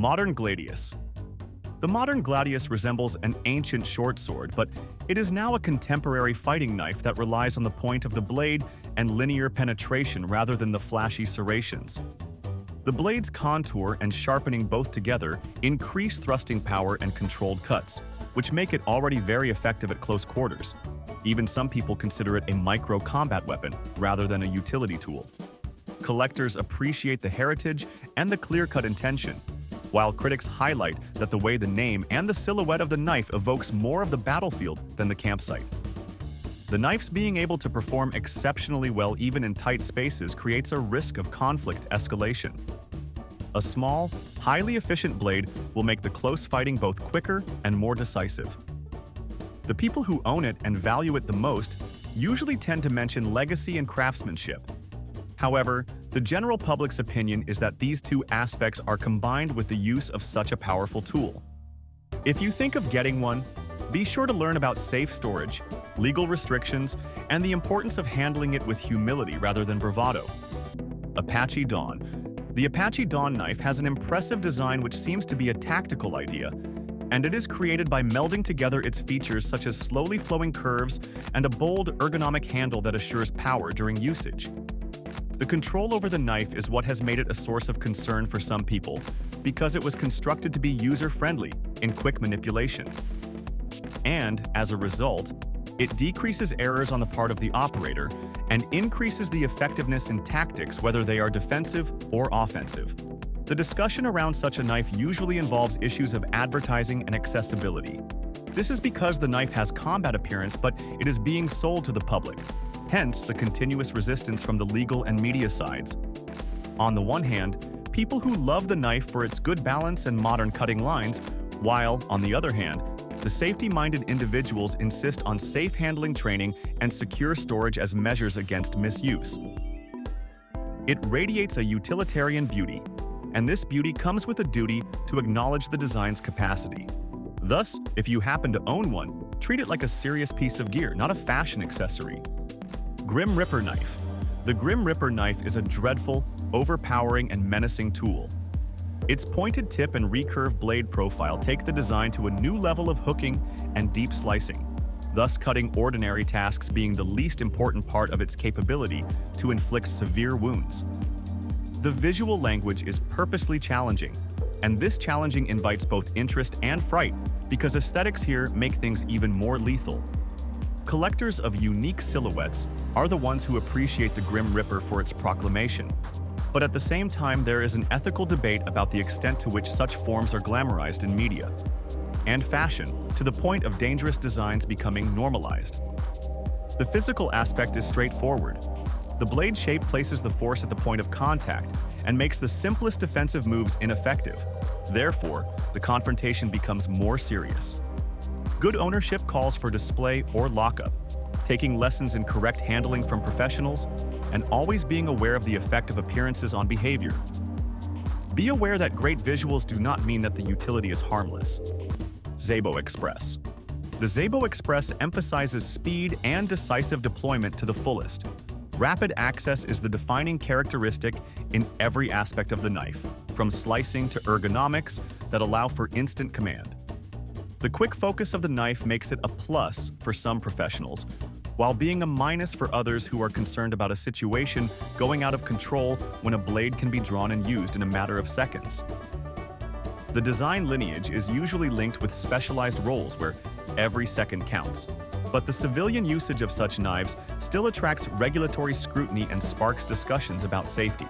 Modern Gladius. The modern Gladius resembles an ancient short sword, but it is now a contemporary fighting knife that relies on the point of the blade and linear penetration rather than the flashy serrations. The blade's contour and sharpening both together increase thrusting power and controlled cuts, which make it already very effective at close quarters. Even some people consider it a micro-combat weapon rather than a utility tool. Collectors appreciate the heritage and the clear-cut intention, while critics highlight that the way the name and the silhouette of the knife evokes more of the battlefield than the campsite. The knife's being able to perform exceptionally well even in tight spaces creates a risk of conflict escalation. A small, highly efficient blade will make the close fighting both quicker and more decisive. The people who own it and value it the most usually tend to mention legacy and craftsmanship. However, the general public's opinion is that these two aspects are combined with the use of such a powerful tool. If you think of getting one, be sure to learn about safe storage, legal restrictions, and the importance of handling it with humility rather than bravado. Apache Dawn. The Apache Dawn knife has an impressive design which seems to be a tactical idea, and it is created by melding together its features such as slowly flowing curves and a bold, ergonomic handle that assures power during usage. The control over the knife is what has made it a source of concern for some people, because it was constructed to be user-friendly in quick manipulation. And, as a result, it decreases errors on the part of the operator and increases the effectiveness in tactics whether they are defensive or offensive. The discussion around such a knife usually involves issues of advertising and accessibility. This is because the knife has combat appearance, but it is being sold to the public. Hence, the continuous resistance from the legal and media sides. On the one hand, people who love the knife for its good balance and modern cutting lines, while, on the other hand, the safety-minded individuals insist on safe handling training and secure storage as measures against misuse. It radiates a utilitarian beauty, and this beauty comes with a duty to acknowledge the design's capacity. Thus, if you happen to own one, treat it like a serious piece of gear, not a fashion accessory. Grim Ripper Knife. The Grim Ripper knife is a dreadful, overpowering, and menacing tool. Its pointed tip and recurve blade profile take the design to a new level of hooking and deep slicing, thus cutting ordinary tasks being the least important part of its capability to inflict severe wounds. The visual language is purposely challenging, and this challenging invites both interest and fright because aesthetics here make things even more lethal. Collectors of unique silhouettes are the ones who appreciate the Grim Ripper for its proclamation. But at the same time, there is an ethical debate about the extent to which such forms are glamorized in media and fashion, to the point of dangerous designs becoming normalized. The physical aspect is straightforward. The blade shape places the force at the point of contact and makes the simplest defensive moves ineffective. Therefore, the confrontation becomes more serious. Good ownership calls for display or lockup, taking lessons in correct handling from professionals, and always being aware of the effect of appearances on behavior. Be aware that great visuals do not mean that the utility is harmless. Szabo Express. The Szabo Express emphasizes speed and decisive deployment to the fullest. Rapid access is the defining characteristic in every aspect of the knife, from slicing to ergonomics that allow for instant command. The quick focus of the knife makes it a plus for some professionals, while being a minus for others who are concerned about a situation going out of control when a blade can be drawn and used in a matter of seconds. The design lineage is usually linked with specialized roles where every second counts, but the civilian usage of such knives still attracts regulatory scrutiny and sparks discussions about safety.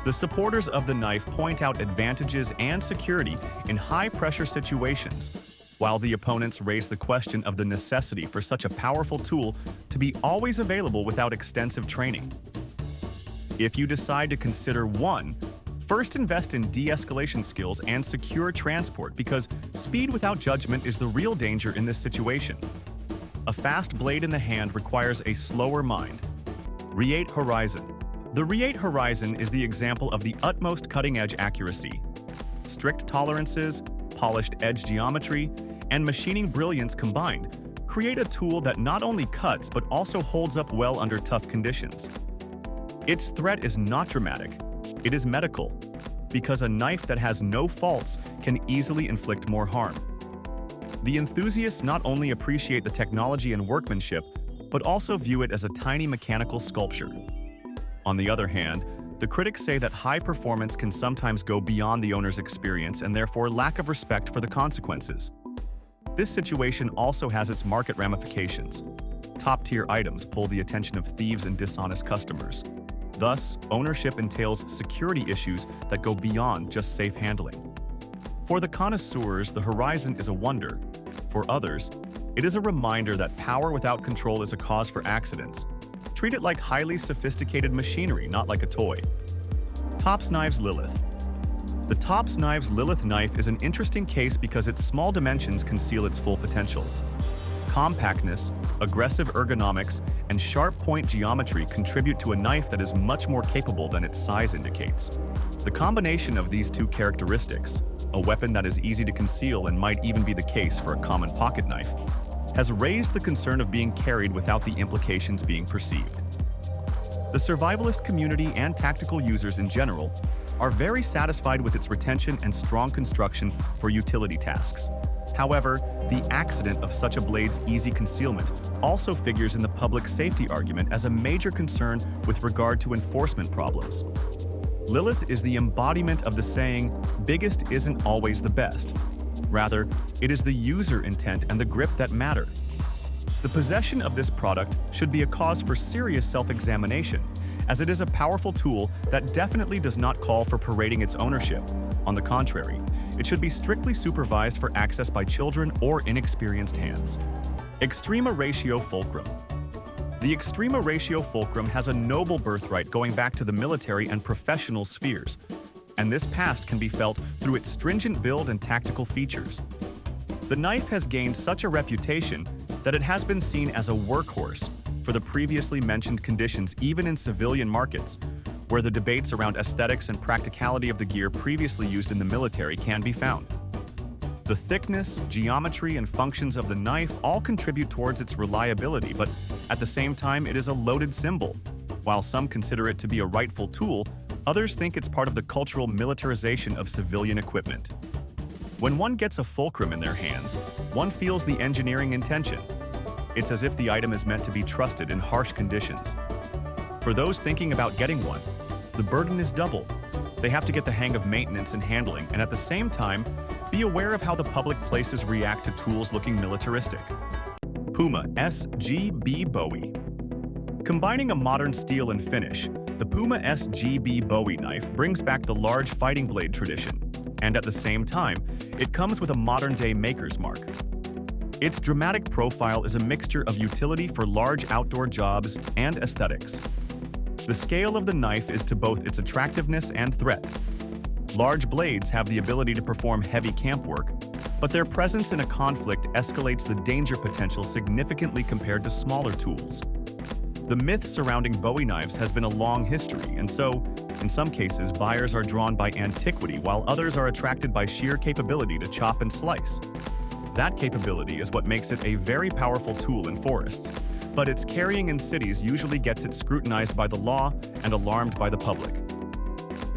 The supporters of the knife point out advantages and security in high-pressure situations, while the opponents raise the question of the necessity for such a powerful tool to be always available without extensive training. If you decide to consider one, first invest in de-escalation skills and secure transport because speed without judgment is the real danger in this situation. A fast blade in the hand requires a slower mind. Reate Horizon. The Reate Horizon is the example of the utmost cutting-edge accuracy. Strict tolerances, polished edge geometry, and machining brilliance combined create a tool that not only cuts but also holds up well under tough conditions. Its threat is not dramatic, it is medical. because a knife that has no faults can easily inflict more harm. The enthusiasts not only appreciate the technology and workmanship, but also view it as a tiny mechanical sculpture. On the other hand, the critics say that high performance can sometimes go beyond the owner's experience and therefore lack of respect for the consequences. This situation also has its market ramifications. Top-tier items pull the attention of thieves and dishonest customers. Thus, ownership entails security issues that go beyond just safe handling. For the connoisseurs, the Horizon is a wonder. For others, it is a reminder that power without control is a cause for accidents. Treat it like highly sophisticated machinery, not like a toy. Tops Knives Lilith. The Tops Knives Lilith knife is an interesting case because its small dimensions conceal its full potential. Compactness, aggressive ergonomics, and sharp point geometry contribute to a knife that is much more capable than its size indicates. The combination of these two characteristics, a weapon that is easy to conceal and might even be the case for a common pocket knife, has raised the concern of being carried without the implications being perceived. The survivalist community and tactical users in general are very satisfied with its retention and strong construction for utility tasks. However, the accident of such a blade's easy concealment also figures in the public safety argument as a major concern with regard to enforcement problems. Lilith is the embodiment of the saying, "Biggest isn't always the best." Rather, it is the user intent and the grip that matter. The possession of this product should be a cause for serious self-examination, as it is a powerful tool that definitely does not call for parading its ownership. On the contrary, it should be strictly supervised for access by children or inexperienced hands. Extrema Ratio Fulcrum. The Extrema Ratio Fulcrum has a noble birthright going back to the military and professional spheres, and this past can be felt through its stringent build and tactical features. The knife has gained such a reputation that it has been seen as a workhorse for the previously mentioned conditions even in civilian markets, where the debates around aesthetics and practicality of the gear previously used in the military can be found. The thickness, geometry, and functions of the knife all contribute towards its reliability, but at the same time it is a loaded symbol. While some consider it to be a rightful tool, others think it's part of the cultural militarization of civilian equipment. When one gets a Fulcrum in their hands, one feels the engineering intention. It's as if the item is meant to be trusted in harsh conditions. For those thinking about getting one, the burden is double. They have to get the hang of maintenance and handling, and at the same time, be aware of how the public places react to tools looking militaristic. Puma SGB Bowie. Combining a modern steel and finish, the Puma SGB Bowie knife brings back the large fighting blade tradition, and at the same time, it comes with a modern-day maker's mark. Its dramatic profile is a mixture of utility for large outdoor jobs and aesthetics. The scale of the knife is to both its attractiveness and threat. Large blades have the ability to perform heavy camp work, but their presence in a conflict escalates the danger potential significantly compared to smaller tools. The myth surrounding Bowie knives has been a long history, and so, in some cases, buyers are drawn by antiquity while others are attracted by sheer capability to chop and slice. That capability is what makes it a very powerful tool in forests, but its carrying in cities usually gets it scrutinized by the law and alarmed by the public.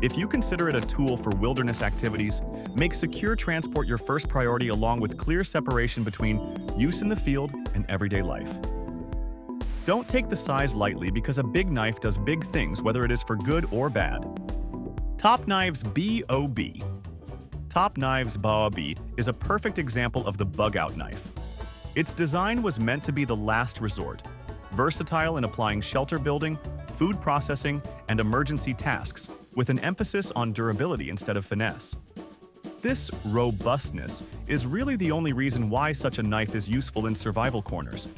If you consider it a tool for wilderness activities, make secure transport your first priority along with clear separation between use in the field and everyday life. Don't take the size lightly because a big knife does big things whether it is for good or bad. Top Knives Bowie. Top Knives Bowie is a perfect example of the bug-out knife. Its design was meant to be the last resort, versatile in applying shelter building, food processing, and emergency tasks, with an emphasis on durability instead of finesse. This robustness is really the only reason why such a knife is useful in survival corners.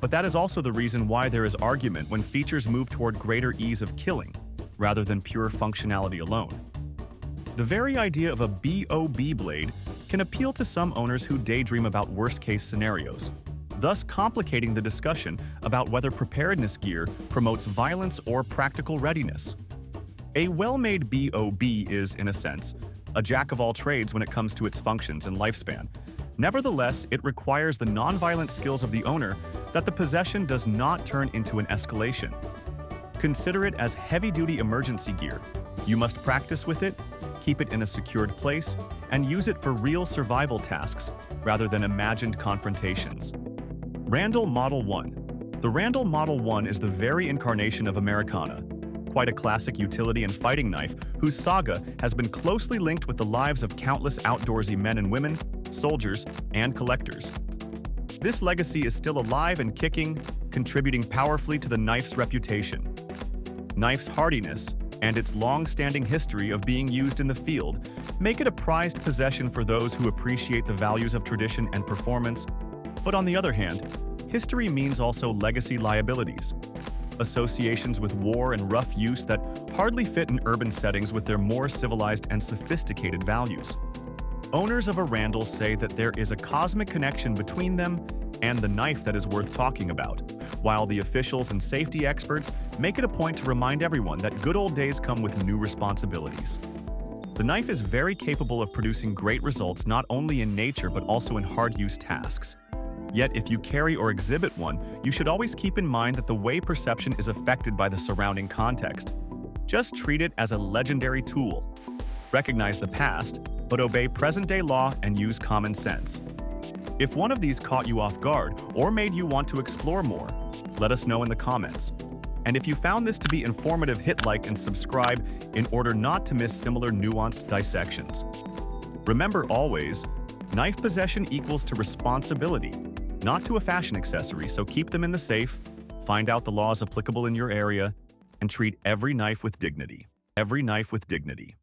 But that is also the reason why there is argument when features move toward greater ease of killing, rather than pure functionality alone. The very idea of a BOB blade can appeal to some owners who daydream about worst-case scenarios, thus complicating the discussion about whether preparedness gear promotes violence or practical readiness. A well-made BOB is, in a sense, a jack-of-all-trades when it comes to its functions and lifespan. Nevertheless, it requires the non-violent skills of the owner that the possession does not turn into an escalation. Consider it as heavy-duty emergency gear. You must practice with it, keep it in a secured place, and use it for real survival tasks rather than imagined confrontations. Randall Model 1. The Randall Model 1 is the very incarnation of Americana, quite a classic utility and fighting knife whose saga has been closely linked with the lives of countless outdoorsy men and women, soldiers, and collectors. This legacy is still alive and kicking, contributing powerfully to the knife's reputation. Knife's hardiness and its long-standing history of being used in the field make it a prized possession for those who appreciate the values of tradition and performance. But on the other hand, history means also legacy liabilities, associations with war and rough use that hardly fit in urban settings with their more civilized and sophisticated values. Owners of a Randall say that there is a cosmic connection between them and the knife that is worth talking about, while the officials and safety experts make it a point to remind everyone that good old days come with new responsibilities. The knife is very capable of producing great results not only in nature but also in hard-use tasks. Yet, if you carry or exhibit one, you should always keep in mind that the way perception is affected by the surrounding context. Just treat it as a legendary tool. Recognize the past, but obey present-day law and use common sense. If one of these caught you off guard or made you want to explore more, let us know in the comments. And if you found this to be informative, hit like and subscribe in order not to miss similar nuanced dissections. Remember always, knife possession equals to responsibility, not to a fashion accessory, so keep them in the safe, find out the laws applicable in your area, and treat every knife with dignity. Every knife with dignity.